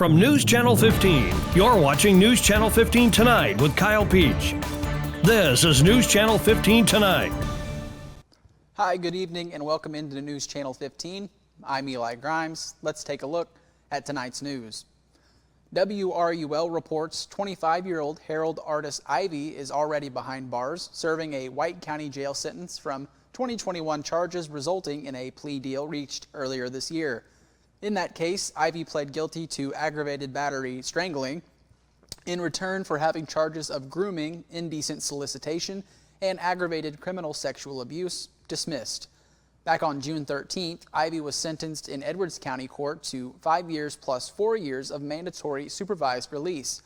From News Channel 15, you're watching News Channel 15 Tonight with Kyle Peach. This is News Channel 15 Tonight. Hi, good evening and welcome into News Channel 15. I'm Eli Grimes. Let's take a look at tonight's news. WRUL reports 25-year-old Herald artist Ivy is already behind bars, serving a White County jail sentence from 2021 charges resulting in a plea deal reached earlier this year. In that case, Ivy pled guilty to aggravated battery strangling in return for having charges of grooming, indecent solicitation, and aggravated criminal sexual abuse dismissed. Back on June 13th, Ivy was sentenced in Edwards County Court to 5 years plus 4 years of mandatory supervised release.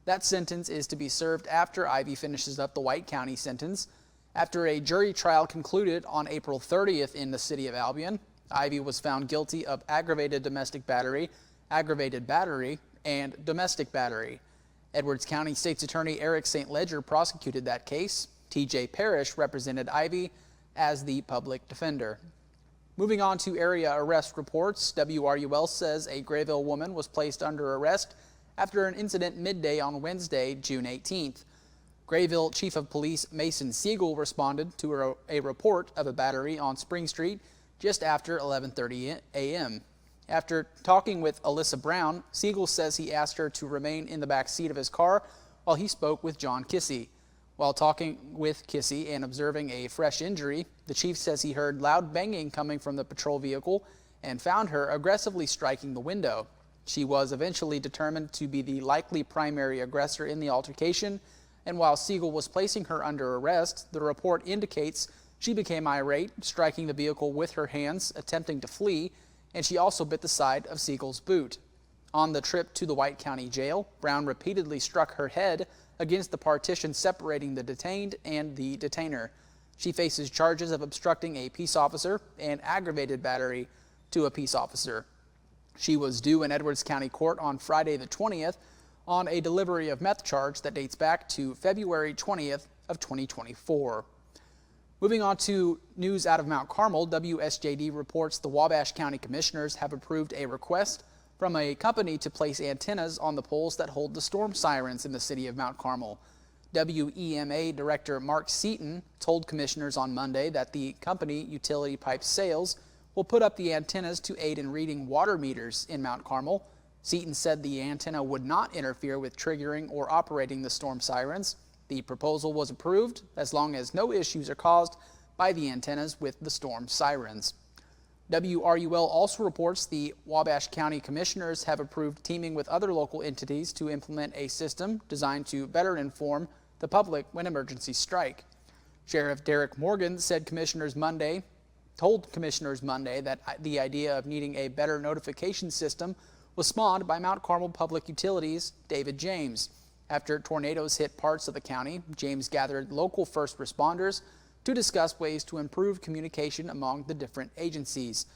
That sentence is to be served after Ivy finishes up the White County sentence. After a jury trial concluded on April 30th in the city of Albion, Ivy was found guilty of aggravated domestic battery, aggravated battery, and domestic battery. Edwards County State's Attorney Eric St. Ledger prosecuted that case. TJ Parrish represented Ivy as the public defender. Moving on to area arrest reports, WRUL says a Grayville woman was placed under arrest after an incident midday on Wednesday, June 18th. Grayville Chief of Police Mason Siegel responded to a report of a battery on Spring Street just after 11:30 a.m. After talking with Alyssa Brown, Siegel says he asked her to remain in the back seat of his car while he spoke with John Kissy. While talking with Kissy and observing a fresh injury, the chief says he heard loud banging coming from the patrol vehicle and found her aggressively striking the window. She was eventually determined to be the likely primary aggressor in the altercation, and while Siegel was placing her under arrest, the report indicates she became irate, striking the vehicle with her hands, attempting to flee, and she also bit the side of Siegel's boot. On the trip to the White County Jail, Brown repeatedly struck her head against the partition separating the detained and the detainer. She faces charges of obstructing a peace officer and aggravated battery to a peace officer. She was due in Edwards County Court on Friday the 20th on a delivery of meth charge that dates back to February 20th of 2024. Moving on to news out of Mount Carmel, WSJD reports the Wabash County Commissioners have approved a request from a company to place antennas on the poles that hold the storm sirens in the city of Mount Carmel. WEMA Director Mark Seaton told commissioners on Monday that the company, Utility Pipe Sales, will put up the antennas to aid in reading water meters in Mount Carmel. Seaton said the antenna would not interfere with triggering or operating the storm sirens. The proposal was approved as long as no issues are caused by the antennas with the storm sirens. WRUL also reports the Wabash County Commissioners have approved teaming with other local entities to implement a system designed to better inform the public when emergencies strike. Sheriff Derek Morgan told Commissioners Monday that the idea of needing a better notification system was spawned by Mount Carmel Public Utilities' David James. After tornadoes hit parts of the county, James gathered local first responders to discuss ways to improve communication among the different agencies.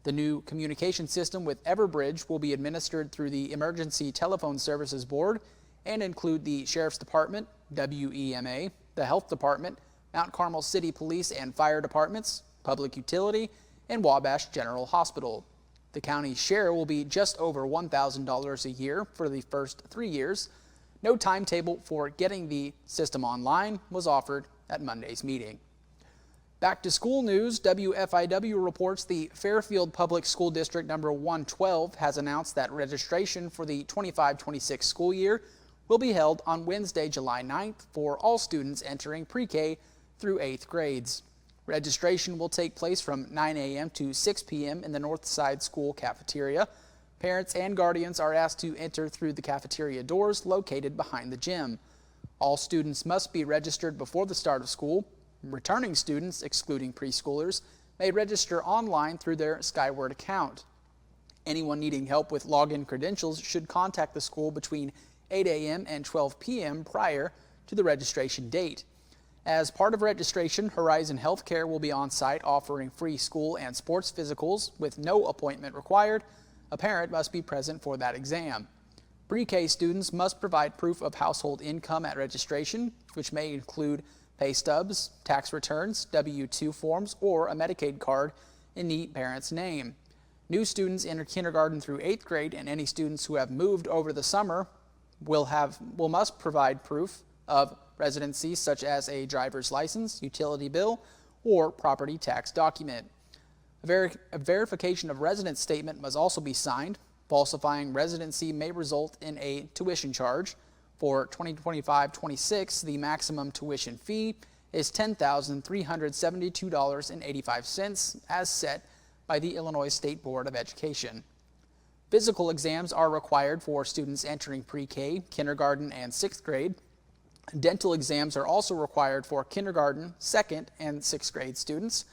The new communication system with Everbridge will be administered through the Emergency Telephone Services Board and include the Sheriff's Department, WEMA, the Health Department, Mount Carmel City Police and Fire Departments, Public Utility, and Wabash General Hospital. The county's share will be just over $1,000 a year for the first 3 years. No timetable for getting the system online was offered at Monday's meeting. Back to school news, WFIW reports the Fairfield Public School District number 112 has announced that registration for the 25-26 school year will be held on Wednesday, July 9th for all students entering pre-K through 8th grades. Registration will take place from 9 a.m. to 6 p.m. in the Northside School cafeteria. Parents and guardians are asked to enter through the cafeteria doors located behind the gym. All students must be registered before the start of school. Returning students, excluding preschoolers, may register online through their Skyward account. Anyone needing help with login credentials should contact the school between 8 a.m. and 12 p.m. prior to the registration date. As part of registration, Horizon Healthcare will be on site offering free school and sports physicals with no appointment required. A parent must be present for that exam. Pre-K students must provide proof of household income at registration, which may include pay stubs, tax returns, W-2 forms, or a Medicaid card in the parent's name. New students enter kindergarten through 8th grade, and any students who have moved over the summer must provide proof of residency, such as a driver's license, utility bill, or property tax document. A verification of residence statement must also be signed. Falsifying residency may result in a tuition charge. For 2025-26, the maximum tuition fee is $10,372.85 as set by the Illinois State Board of Education. Physical exams are required for students entering pre-K, kindergarten, and 6th grade. Dental exams are also required for kindergarten, 2nd, and 6th grade students.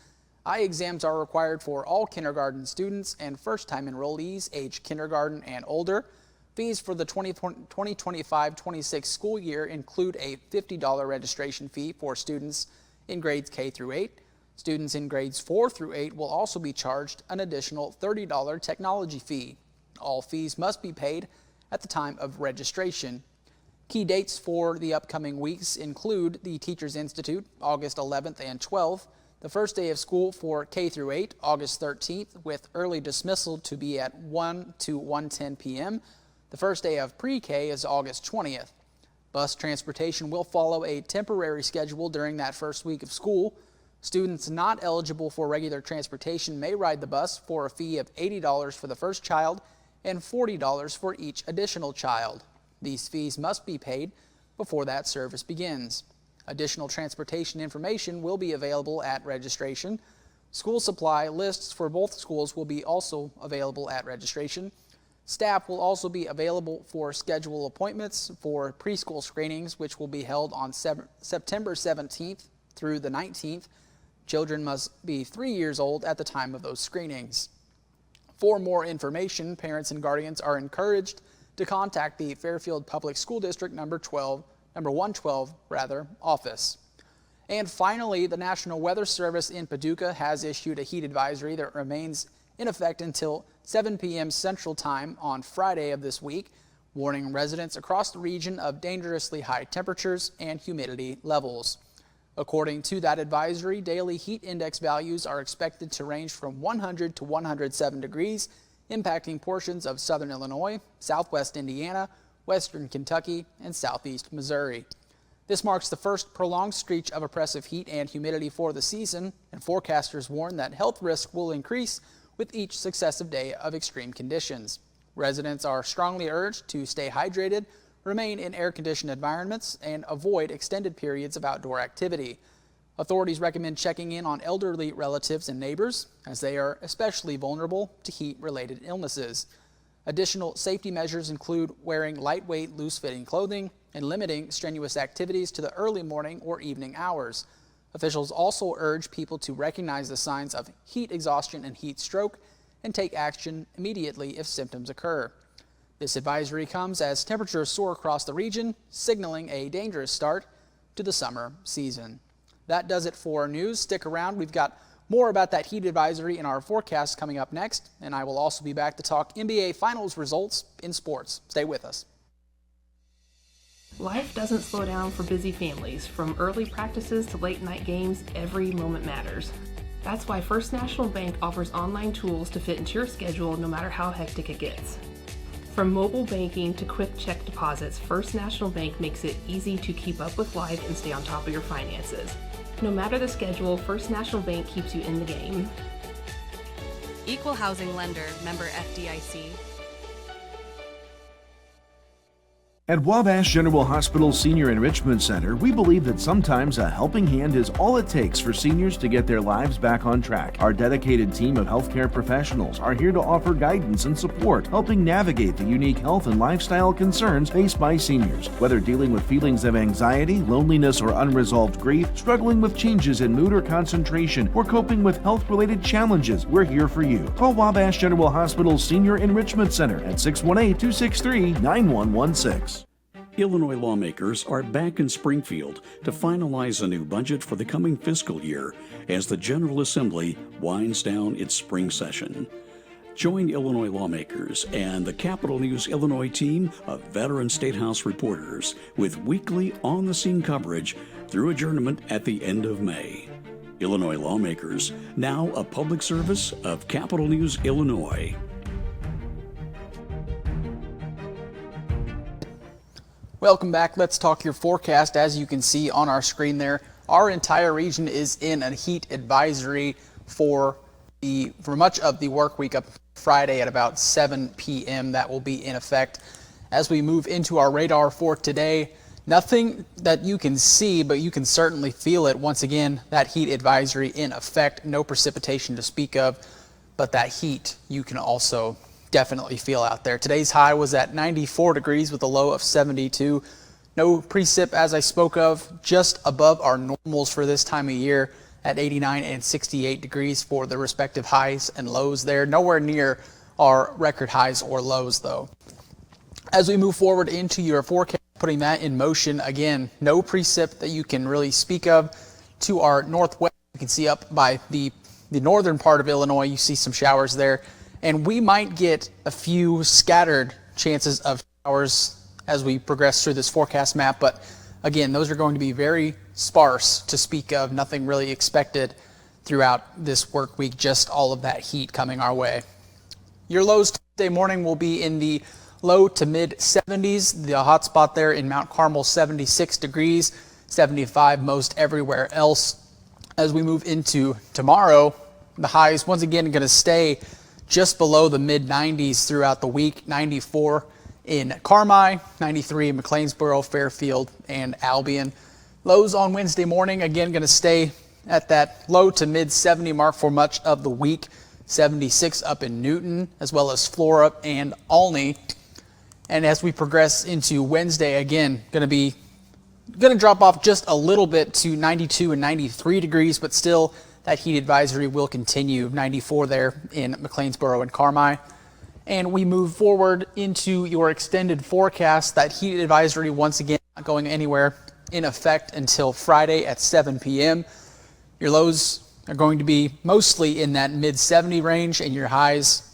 Eye exams are required for all kindergarten students and first-time enrollees aged kindergarten and older. Fees for the 2025-26 school year include a $50 registration fee for students in grades K through 8. Students in grades 4 through 8 will also be charged an additional $30 technology fee. All fees must be paid at the time of registration. Key dates for the upcoming weeks include the Teachers Institute, August 11th and 12th, the first day of school for K through 8, August 13th, with early dismissal to be at 1 to 1:10 p.m. The first day of pre-K is August 20th. Bus transportation will follow a temporary schedule during that first week of school. Students not eligible for regular transportation may ride the bus for a fee of $80 for the first child and $40 for each additional child. These fees must be paid before that service begins. Additional transportation information will be available at registration. School supply lists for both schools will be also available at registration. Staff will also be available for schedule appointments for preschool screenings, which will be held on September 17th through the 19th. Children must be 3 years old at the time of those screenings. For more information, parents and guardians are encouraged to contact the Fairfield Public School District number 112 office. And finally, the National Weather Service in Paducah has issued a heat advisory that remains in effect until 7 p.m. Central Time on Friday of this week, warning residents across the region of dangerously high temperatures and humidity levels. According to that advisory, daily heat index values are expected to range from 100 to 107 degrees, impacting portions of southern Illinois, southwest Indiana, western Kentucky, and southeast Missouri. This marks the first prolonged stretch of oppressive heat and humidity for the season, and forecasters warn that health risk will increase with each successive day of extreme conditions. Residents are strongly urged to stay hydrated, remain in air-conditioned environments, and avoid extended periods of outdoor activity. Authorities recommend checking in on elderly relatives and neighbors, as they are especially vulnerable to heat-related illnesses. Additional safety measures include wearing lightweight, loose-fitting clothing and limiting strenuous activities to the early morning or evening hours. Officials also urge people to recognize the signs of heat exhaustion and heat stroke and take action immediately if symptoms occur. This advisory comes as temperatures soar across the region, signaling a dangerous start to the summer season. That does it for our news. Stick around. We've got more about that heat advisory in our forecast coming up next, and I will also be back to talk NBA Finals results in sports. Stay with us. Life doesn't slow down for busy families. From early practices to late night games, every moment matters. That's why First National Bank offers online tools to fit into your schedule no matter how hectic it gets. From mobile banking to quick check deposits, First National Bank makes it easy to keep up with life and stay on top of your finances. No matter the schedule, First National Bank keeps you in the game. Equal housing lender, member FDIC. At Wabash General Hospital Senior Enrichment Center, we believe that sometimes a helping hand is all it takes for seniors to get their lives back on track. Our dedicated team of healthcare professionals are here to offer guidance and support, helping navigate the unique health and lifestyle concerns faced by seniors. Whether dealing with feelings of anxiety, loneliness, or unresolved grief, struggling with changes in mood or concentration, or coping with health-related challenges, we're here for you. Call Wabash General Hospital Senior Enrichment Center at 618-263-9116. Illinois lawmakers are back in Springfield to finalize a new budget for the coming fiscal year as the General Assembly winds down its spring session. Join Illinois lawmakers and the Capital News Illinois team of veteran State House reporters with weekly on-the-scene coverage through adjournment at the end of May. Illinois lawmakers, now a public service of Capital News Illinois. Welcome back. Let's talk your forecast. As you can see on our screen there, our entire region is in a heat advisory for much of the work week up Friday at about 7 p.m. That will be in effect. As we move into our radar for today, nothing that you can see, but you can certainly feel it. Once again, that heat advisory in effect. No precipitation to speak of, but that heat you can also definitely feel out there. Today's high was at 94 degrees with a low of 72. No precip, as I spoke of, just above our normals for this time of year at 89 and 68 degrees for the respective highs and lows there. Nowhere near our record highs or lows, though. As we move forward into your forecast, putting that in motion, again, no precip that you can really speak of. To our northwest, you can see up by the northern part of Illinois, you see some showers there. And we might get a few scattered chances of showers as we progress through this forecast map. But again, those are going to be very sparse to speak of. Nothing really expected throughout this work week, just all of that heat coming our way. Your lows Tuesday morning will be in the low to mid 70s. The hot spot there in Mount Carmel, 76 degrees, 75 most everywhere else. As we move into tomorrow, the highs once again going to stay just below the mid 90s throughout the week. 94 in Carmi, 93 in McLeansboro, Fairfield, and Albion. Lows on Wednesday morning, again going to stay at that low to mid 70 mark for much of the week. 76 up in Newton, as well as Flora and Olney. And as we progress into Wednesday, again, going to drop off just a little bit to 92 and 93 degrees, but still that heat advisory will continue. 94 there in McLeansboro and Carmi. And we move forward into your extended forecast. That heat advisory, once again, not going anywhere, in effect until Friday at 7 p.m. Your lows are going to be mostly in that mid 70 range, and your highs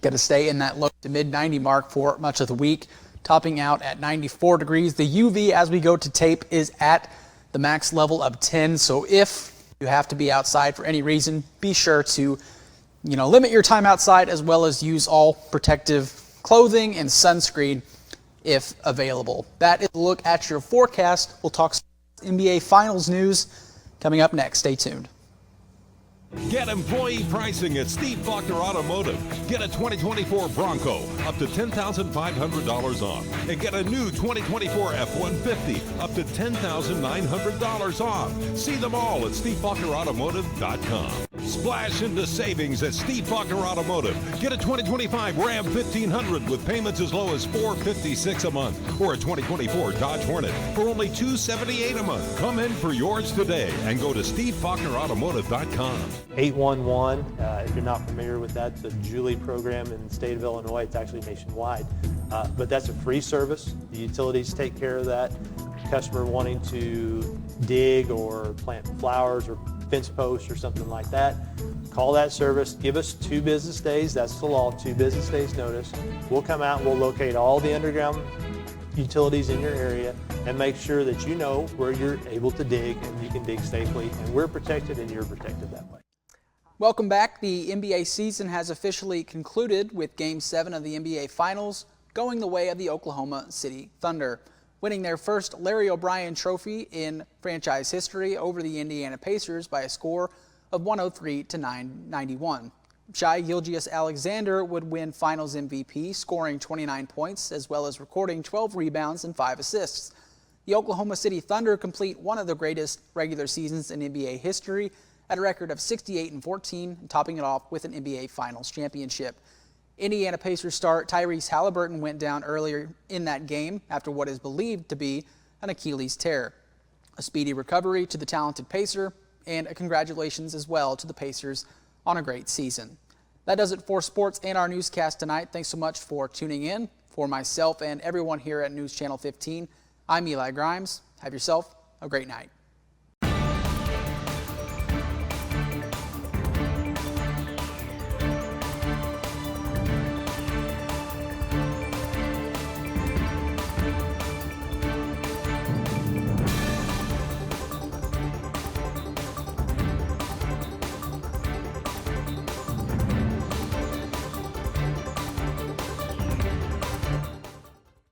going to stay in that low to mid 90 mark for much of the week, topping out at 94 degrees. The UV as we go to tape is at the max level of 10. So if you have to be outside for any reason, be sure to limit your time outside, as well as use all protective clothing and sunscreen if available. That is a look at your forecast. We'll talk NBA Finals news coming up next. Stay tuned. Get employee pricing at Steve Faulkner Automotive. Get a 2024 Bronco up to $10,500 off. And get a new 2024 F-150 up to $10,900 off. See them all at SteveFaulknerAutomotive.com. Splash into savings at Steve Faulkner Automotive. Get a 2025 Ram 1500 with payments as low as $456 a month, or a 2024 Dodge Hornet for only $278 a month. Come in for yours today and go to SteveFaulknerAutomotive.com. 811, if you're not familiar with that, the Julie program in the state of Illinois. It's actually nationwide, but that's a free service. The utilities take care of that. Customer wanting to dig or plant flowers or fence posts or something like that, call that service, give us 2 business days, that's the law, 2 business days notice. We'll come out and we'll locate all the underground utilities in your area and make sure that you know where you're able to dig and you can dig safely, and we're protected and you're protected that way. Welcome back. The NBA season has officially concluded with Game 7 of the NBA Finals going the way of the Oklahoma City Thunder, winning their first Larry O'Brien trophy in franchise history over the Indiana Pacers by a score of 103-91. Shai Gilgeous-Alexander would win Finals MVP, scoring 29 points, as well as recording 12 rebounds and 5 assists. The Oklahoma City Thunder complete one of the greatest regular seasons in NBA history at a record of 68-14, topping it off with an NBA Finals championship. Indiana Pacers star Tyrese Halliburton went down earlier in that game after what is believed to be an Achilles tear. A speedy recovery to the talented Pacer, and a congratulations as well to the Pacers on a great season. That does it for sports and our newscast tonight. Thanks so much for tuning in. For myself and everyone here at News Channel 15, I'm Eli Grimes. Have yourself a great night.